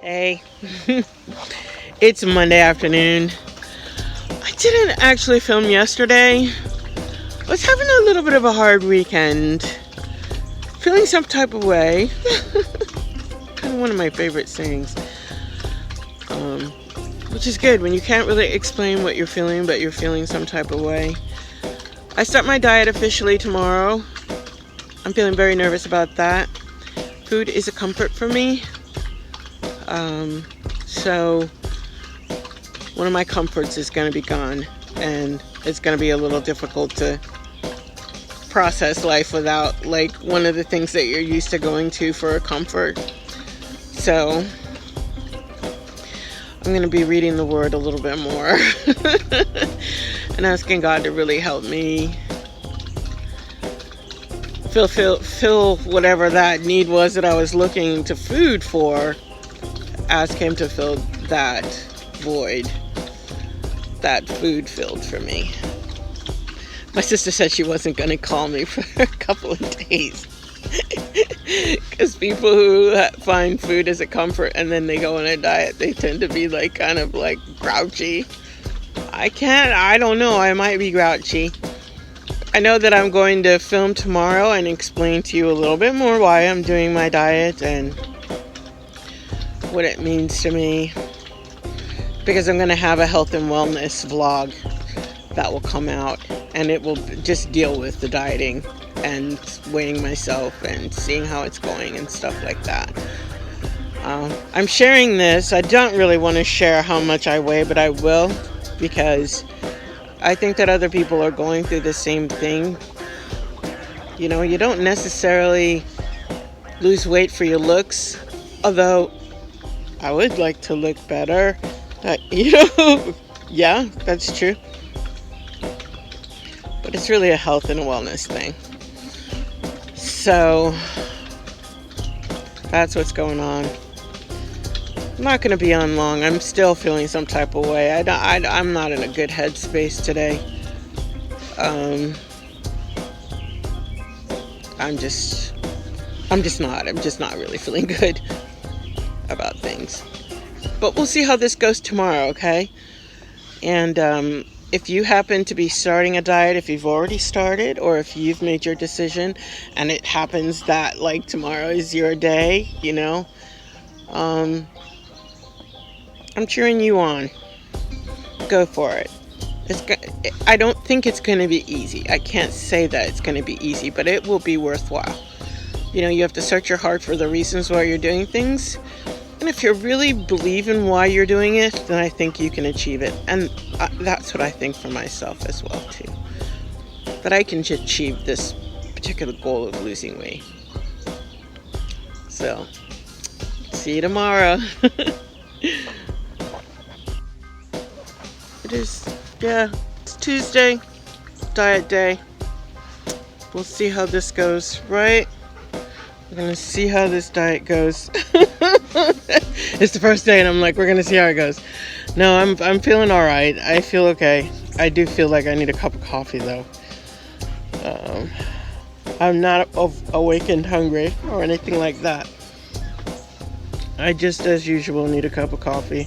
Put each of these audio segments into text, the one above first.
Hey, it's Monday afternoon. I didn't actually film yesterday. I was having a little bit of a hard weekend. Feeling some type of way. Kind of one of my favorite sayings. Um, which is good when you can't really explain what you're feeling, but you're feeling some type of way. I start my diet officially tomorrow. I'm feeling very nervous about that. Food is a comfort for me. So one of my comforts is going to be gone, and it's going to be a little difficult to process life without like one of the things that you're used to going to for a comfort. So I'm going to be reading the word a little bit more and asking God to really help me fill whatever that need was that I was looking to food for. Ask him to fill that void that food filled for me. My sister said she wasn't going to call me for a couple of days because people who find food as a comfort and then they go on a diet, they tend to be like kind of like grouchy. I don't know, I might be grouchy. I know that I'm going to film tomorrow and explain to you a little bit more why I'm doing my diet and what it means to me, because I'm going to have a health and wellness vlog that will come out, and it will just deal with the dieting and weighing myself and seeing how it's going and stuff like that. I'm sharing this. I don't really want to share how much I weigh, but I will, because I think that other people are going through the same thing. You know, you don't necessarily lose weight for your looks, although I would like to look better. Yeah, that's true. But it's really a health and a wellness thing. So that's what's going on. I'm not going to be on long. I'm still feeling some type of way. I'm not in a good headspace today. I'm just not really feeling good about things. But we'll see how this goes tomorrow, okay? And if you happen to be starting a diet, if you've already started, or if you've made your decision and it happens that like tomorrow is your day, you know, I'm cheering you on. Go for it. I don't think it's going to be easy. I can't say that it's going to be easy, but it will be worthwhile. You know, you have to search your heart for the reasons why you're doing things. And if you really believe in why you're doing it, then I think you can achieve it. And that's what I think for myself as well, too. That I can achieve this particular goal of losing weight. So, see you tomorrow. It's Tuesday, diet day. We'll see how this goes, right? We're gonna see how this diet goes. It's the first day and I'm like, we're gonna see how it goes. No, I'm feeling alright. I feel okay. I do feel like I need a cup of coffee though. I'm not awakened hungry or anything like that. I just, as usual, need a cup of coffee.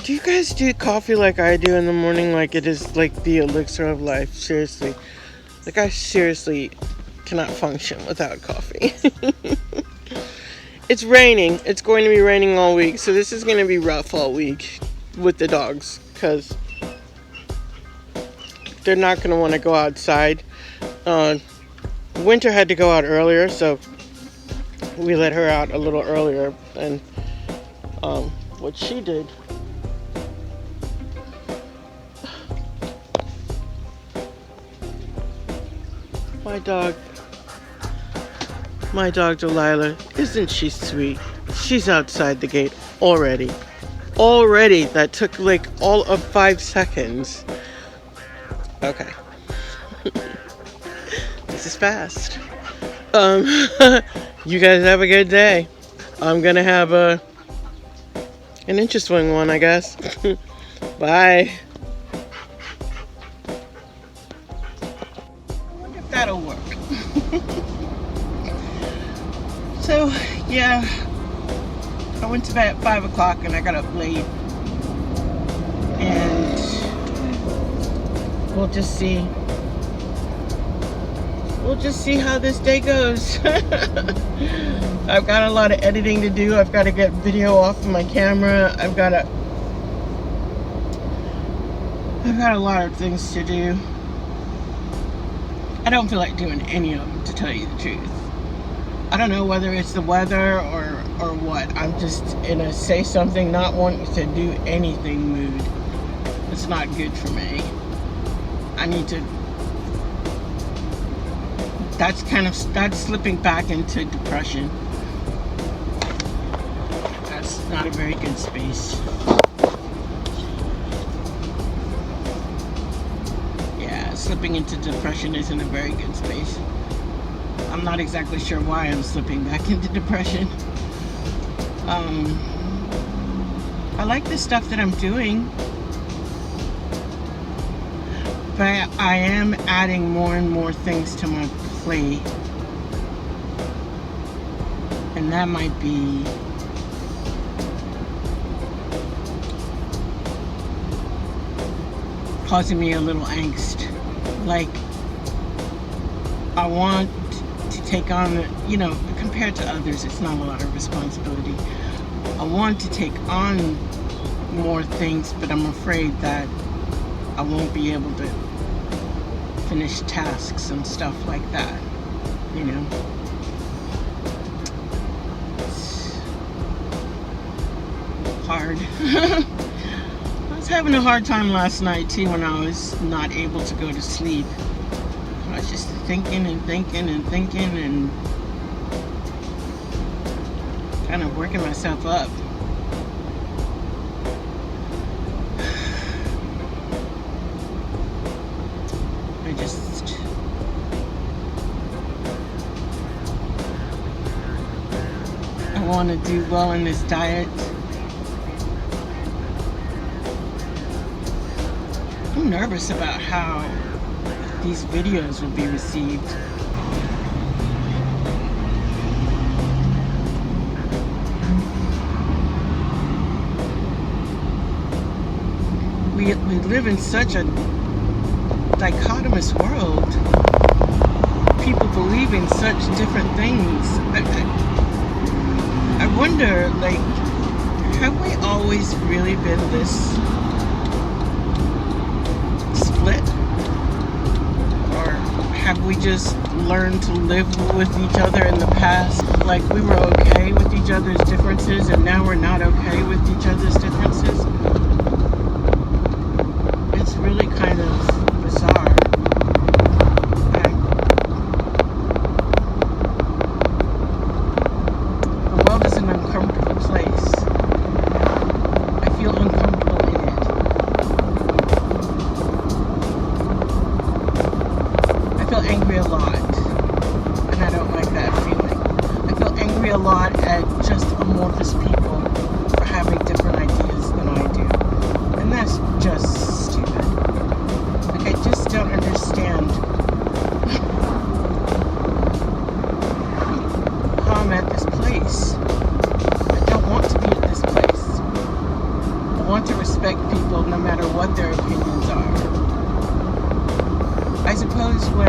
Do you guys do coffee like I do in the morning? Like it is like the elixir of life? Seriously. Like I seriously cannot function without coffee. It's raining. It's going to be raining all week. So this is going to be rough all week with the dogs, because they're not going to want to go outside. Winter had to go out earlier, so we let her out a little earlier than what she did. My dog Delilah, isn't she sweet? She's outside the gate already. That took like all of 5 seconds. Okay. This is fast. You guys have a good day. I'm gonna have an interesting one, I guess. Bye. I wonder if that'll work. So, yeah, I went to bed at 5 o'clock and I got up late. And we'll just see. We'll just see how this day goes. I've got a lot of editing to do. I've got to get video off of my camera. I've got a lot of things to do. I don't feel like doing any of them, to tell you the truth. I don't know whether it's the weather or what. I'm just in a say something, not wanting to do anything mood. It's not good for me. I need to... That's slipping back into depression. That's not a very good space. Slipping into depression isn't a very good space. I'm not exactly sure why I'm slipping back into depression. I like the stuff that I'm doing, but I am adding more and more things to my plate, and that might be causing me a little angst. Like, I want to take on, compared to others, it's not a lot of responsibility. I want to take on more things, but I'm afraid that I won't be able to finish tasks and stuff like that, It's hard. I was having a hard time last night too when I was not able to go to sleep. I was just thinking and kind of working myself up. I want to do well in this diet. I'm nervous about how these videos will be received. We live in such a dichotomous world. People believe in such different things. I wonder, have we always really been this split? Or have we just learned to live with each other in the past? Like, we were okay with each other's differences and now we're not okay with each other's differences? It's really kind of bizarre. The world is an uncomfortable place. I feel uncomfortable in it. I feel angry a lot, and I don't like that feeling. I feel angry a lot at just amorphous people for having different ideas than I do. And that's just stupid. Like, I just don't understand how I'm at this place. I don't want to be at this place. I want to respect people no matter what their opinions are. I suppose what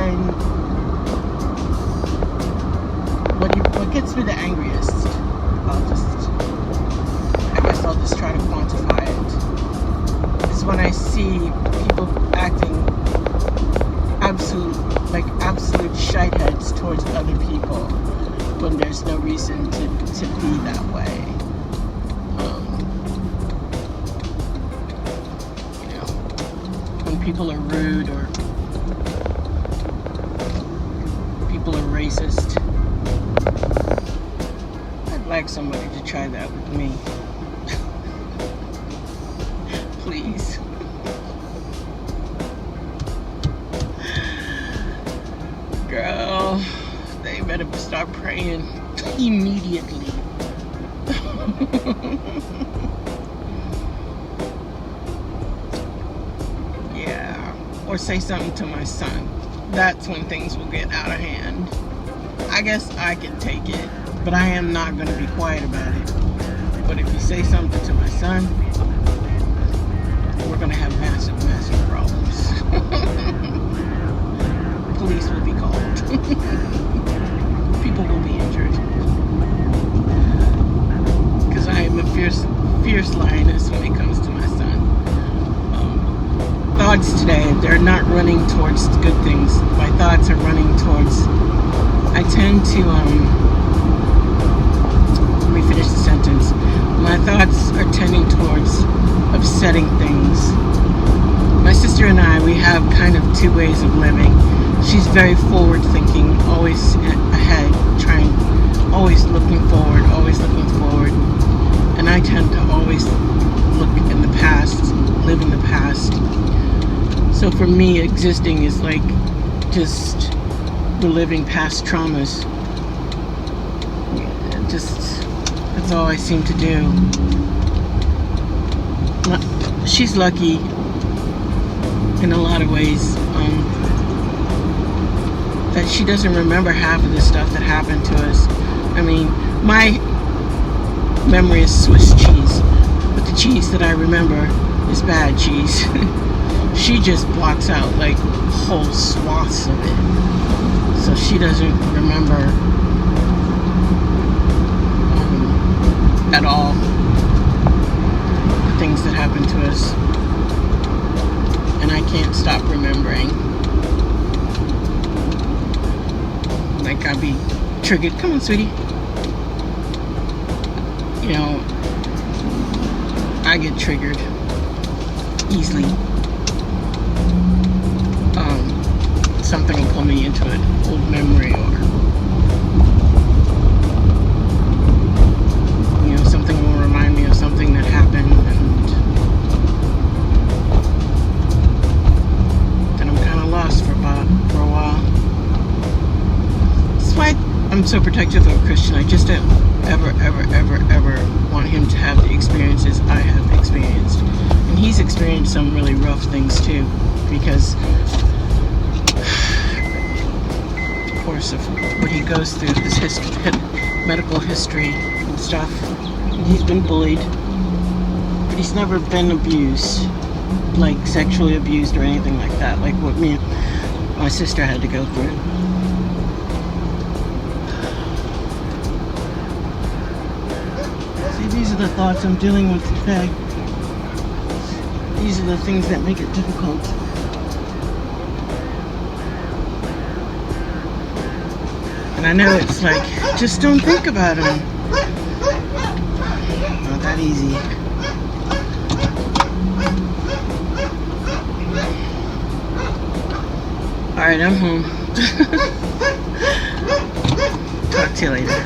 gets me the angriest, I guess I'll just try to quantify it, is when I see people acting absolute shitheads towards other people when there's no reason to be that way. When people are rude or people are racist. I'd like somebody to try that with me. Please. Girl, they better start praying immediately. Yeah. Or say something to my son. That's when things will get out of hand. I guess I can take it, but I am not going to be quiet about it. But if you say something to my son, we're going to have massive, massive problems. Police will be called. People will be injured. Because I am a fierce lioness when it comes to my son. Thoughts today, they're not running towards good things. My thoughts are running towards, I tend to, let me finish the sentence. My thoughts are tending towards upsetting things. My sister and I, we have kind of two ways of living. She's very forward thinking, always ahead, always looking forward, and I tend to always look in the past, live in the past. So for me, existing is like just reliving past traumas. That's all I seem to do. She's lucky in a lot of ways that she doesn't remember half of the stuff that happened to us. I mean, my memory is Swiss cheese, but the cheese that I remember is bad cheese. She just blocks out like whole swaths of it, so she doesn't remember at all the things that happened to us, and I can't stop remembering. Like I'll be triggered. Come on, sweetie. You know, I get triggered easily. Something will pull me into an old memory, or something will remind me of something that happened, and then I'm kind of lost for a while. That's why I'm so protective of a Christian. I just don't ever want him to have the experiences I have experienced. And he's experienced some really rough things too, because of course of what he goes through, his medical history and stuff. And he's been bullied, but he's never been abused, like sexually abused or anything like that, like what me and my sister had to go through. See, these are the thoughts I'm dealing with today. These are the things that make it difficult. And I know it's like, just don't think about them. Not that easy. Alright, I'm home. Talk to you later.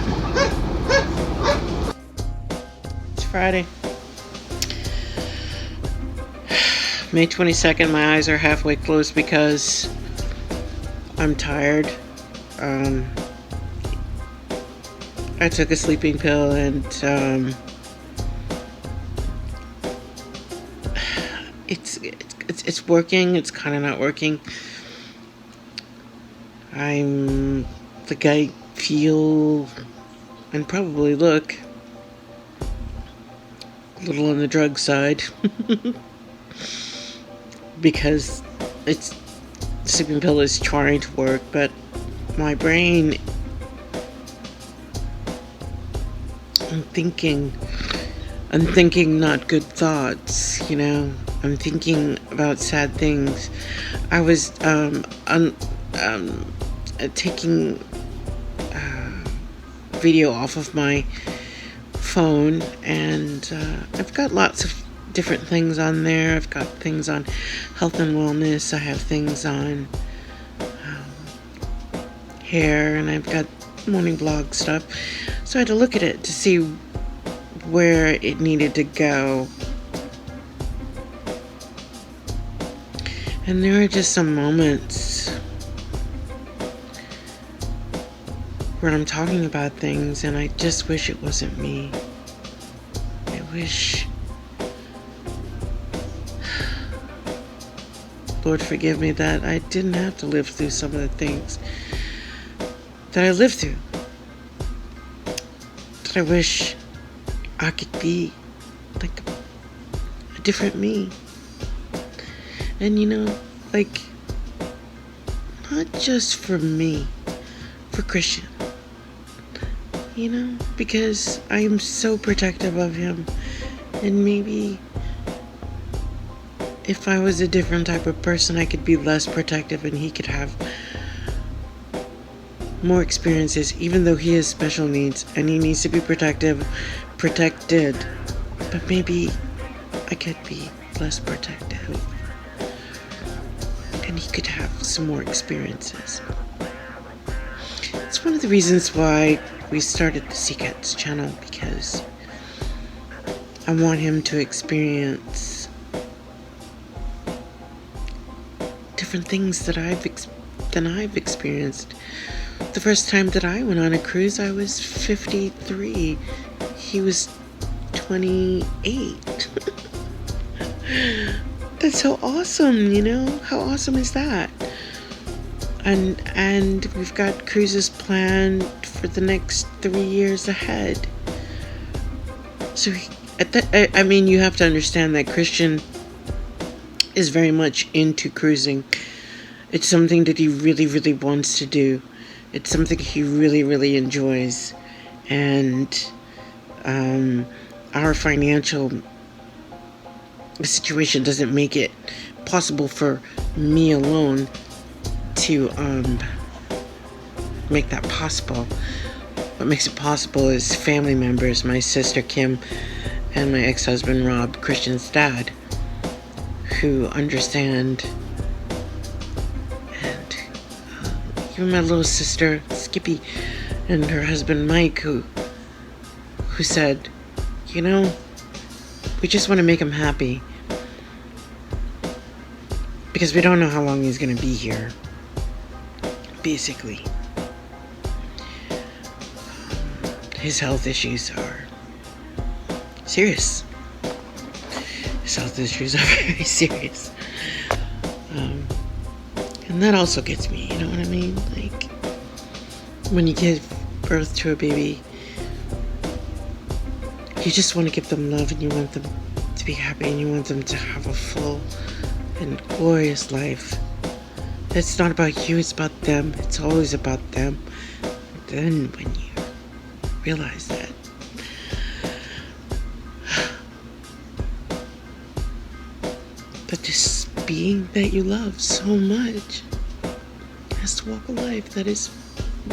It's Friday. May 22nd, my eyes are halfway closed because I'm tired. I took a sleeping pill and it's working. It's kind of not working. I'm like I feel and probably look a little on the drug side because the sleeping pill is trying to work, but my brain, I'm thinking not good thoughts, I'm thinking about sad things. I was taking video off of my phone, and I've got lots of different things on there. I've got things on health and wellness. I have things on hair, and I've got morning blog stuff. So I had to look at it to see where it needed to go. And there are just some moments where I'm talking about things and I just wish it wasn't me. I wish, Lord forgive me, that I didn't have to live through some of the things that I lived through. That I wish I could be like a different me. And like, not just for me, for Christian. Because I am so protective of him. And maybe if I was a different type of person, I could be less protective and he could have more experiences, even though he has special needs and he needs to be protected. But maybe I could be less protective and he could have some more experiences. It's one of the reasons why we started the Sea Cats channel, because I want him to experience different things than I've experienced. The first time that I went on a cruise, I was 53. He was 28. That's so awesome, How awesome is that? And we've got cruises planned for the next 3 years ahead. So, you have to understand that Christian is very much into cruising. It's something that he really, really wants to do. It's something he really, really enjoys. And our financial situation doesn't make it possible for me alone to make that possible. What makes it possible is family members, my sister Kim and my ex-husband Rob, Christian's dad, who understand. And even my little sister Skippy and her husband Mike, who said, we just want to make him happy, because we don't know how long he's going to be here, basically. His health issues are serious. His health issues are very serious. And that also gets me, you know what I mean? Like, when you give birth to a baby, you just want to give them love, and you want them to be happy, and you want them to have a full and glorious life. It's not about you, it's about them. It's always about them. But then when you realize that this being that you love so much has to walk a life that is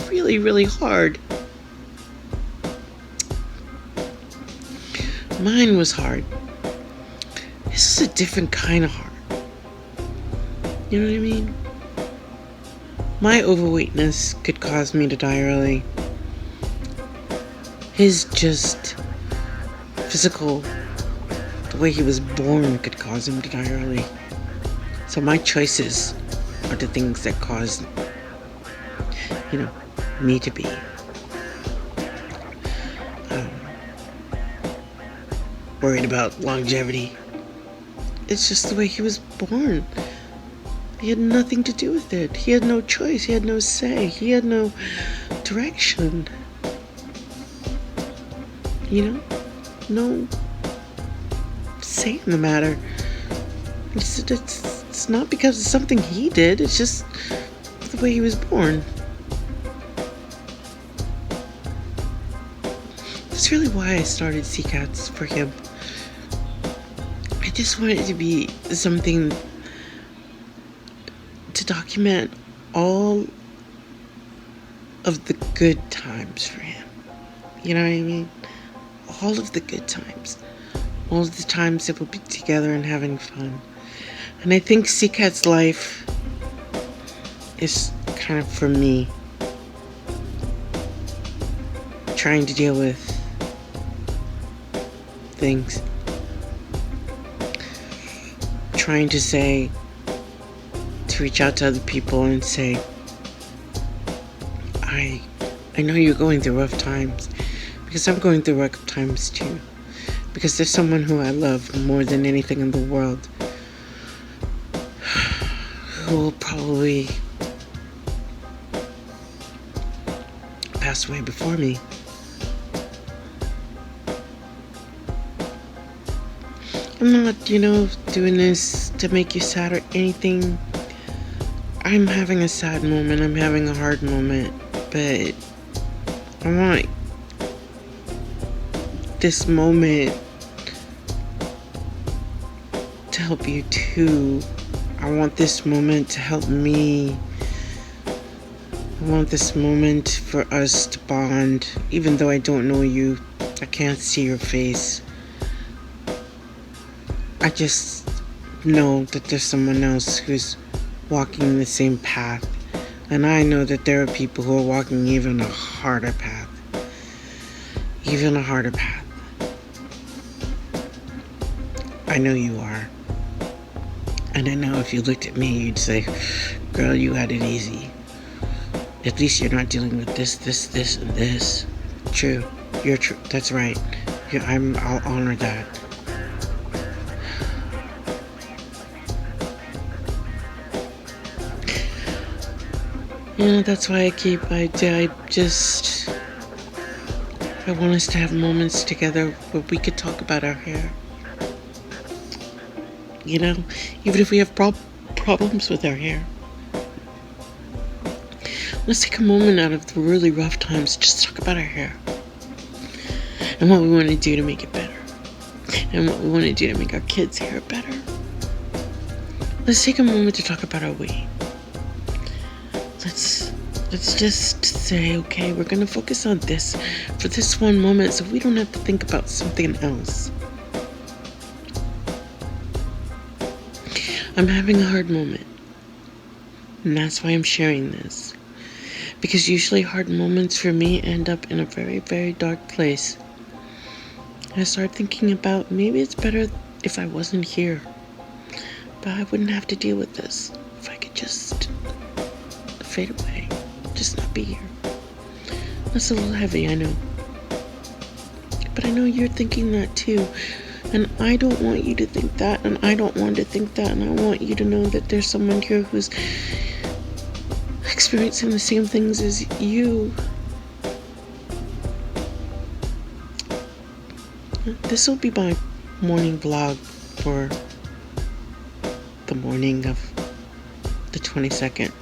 really, really hard. Mine was hard. This is a different kind of hard. You know what I mean? My overweightness could cause me to die early. His just physical, the way he was born, could cause him to die early. So my choices are the things that caused, me to be worried about longevity. It's just the way he was born. He had nothing to do with it. He had no choice. He had no say. He had no direction. No say in the matter. It's not because of something he did. It's just the way he was born. That's really why I started Sea Cats for him. I just wanted it to be something to document all of the good times for him. You know what I mean? All of the good times. All of the times that we'll be together and having fun. And I think Sea Cat's life is kind of for me. Trying to deal with things. Trying to reach out to other people and say, I know you're going through rough times, because I'm going through rough times too. Because there's someone who I love more than anything in the world who will probably pass away before me. I'm not, doing this to make you sad or anything. I'm having a sad moment. I'm having a hard moment. But I want this moment to help you too. I want this moment to help me. I want this moment for us to bond. Even though I don't know you, I can't see your face. I just know that there's someone else who's walking the same path. And I know that there are people who are walking even a harder path. Even a harder path. I know you are. And I know if you looked at me, you'd say, girl, you had it easy. At least you're not dealing with this, and this. True. You're true. That's right. I'll honor that. That's why I want us to have moments together where we could talk about our hair. Even if we have problems with our hair. Let's take a moment out of the really rough times, just talk about our hair. And what we want to do to make it better. And what we want to do to make our kids' hair better. Let's take a moment to talk about our weight. Let's just say, okay, we're going to focus on this for this one moment so we don't have to think about something else. I'm having a hard moment. And that's why I'm sharing this. Because usually hard moments for me end up in a very, very dark place. I start thinking about maybe it's better if I wasn't here. But I wouldn't have to deal with this if I could just fade away. Just not be here. That's a little heavy, I know. But I know you're thinking that too. And I don't want you to think that, and I don't want to think that, and I want you to know that there's someone here who's experiencing the same things as you. This will be my morning vlog for the morning of the 22nd.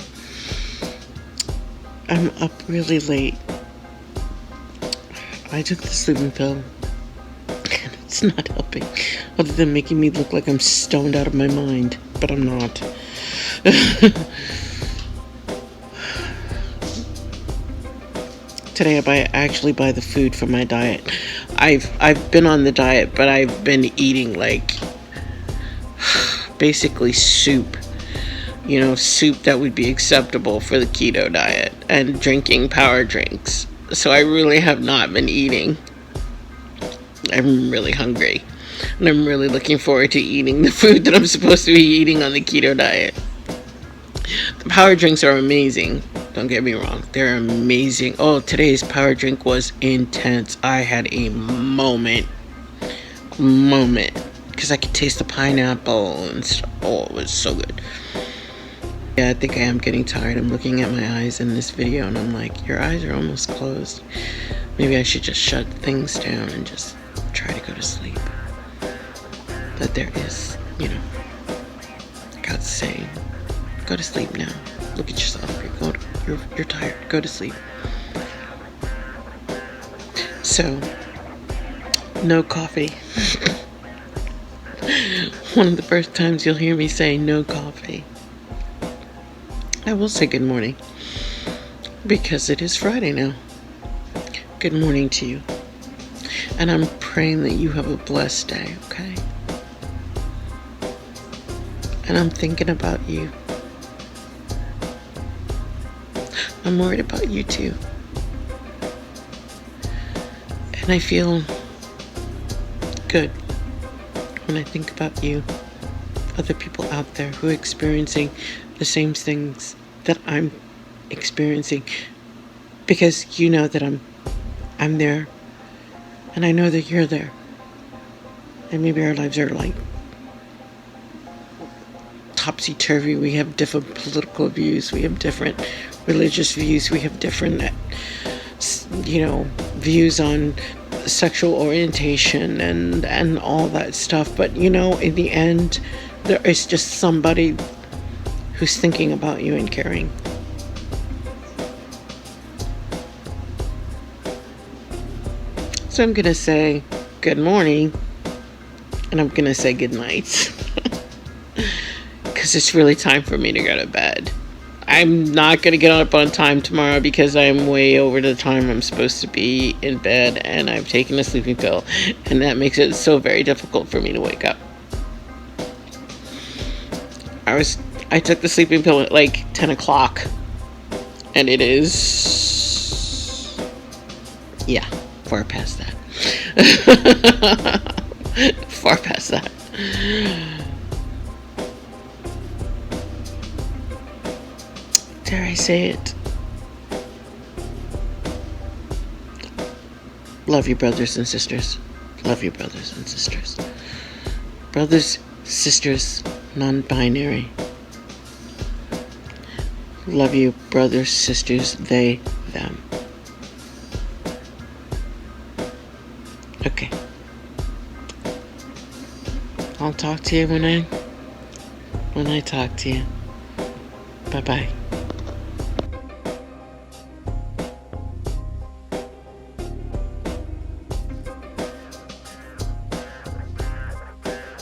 I'm up really late. I took the sleeping pill. And it's not helping. Other than making me look like I'm stoned out of my mind. But I'm not. Today I actually buy the food for my diet. I've been on the diet, but I've been eating like basically soup. Soup that would be acceptable for the keto diet, and drinking power drinks. So I really have not been eating. I'm really hungry. And I'm really looking forward to eating the food that I'm supposed to be eating on the keto diet. The power drinks are amazing. Don't get me wrong. They're amazing. Oh, today's power drink was intense. I had a moment. Because I could taste the pineapple and stuff. Oh, it was so good. Yeah, I think I am getting tired. I'm looking at my eyes in this video and I'm like, your eyes are almost closed. Maybe I should just shut things down and just try to go to sleep. But there is, God's saying, go to sleep now. Look at yourself. You're tired. Go to sleep. So, no coffee. One of the first times you'll hear me say no coffee. I will say good morning, because it is Friday now. Good morning to you. And I'm praying that you have a blessed day, okay? And I'm thinking about you. I'm worried about you too. And I feel good when I think about you. Other people out there who are experiencing the same things that I'm experiencing, because you know that I'm there, and I know that you're there, and maybe our lives are like topsy-turvy. We have different political views, we have different religious views, we have different views on sexual orientation and all that stuff. But in the end, there is just somebody who's thinking about you and caring. So I'm gonna say good morning, and I'm gonna say good night, because it's really time for me to go to bed. I'm not going to get up on time tomorrow because I'm way over the time I'm supposed to be in bed, and I've taken a sleeping pill, and that makes it so very difficult for me to wake up. I took the sleeping pill at like 10 o'clock, and it is, yeah, far past that. Far past that. Dare I say it? Love you, brothers and sisters. Love you, brothers and sisters. Brothers, sisters, non-binary. Love you, brothers, sisters, they, them. Okay. I'll talk to you when I talk to you. Bye-bye.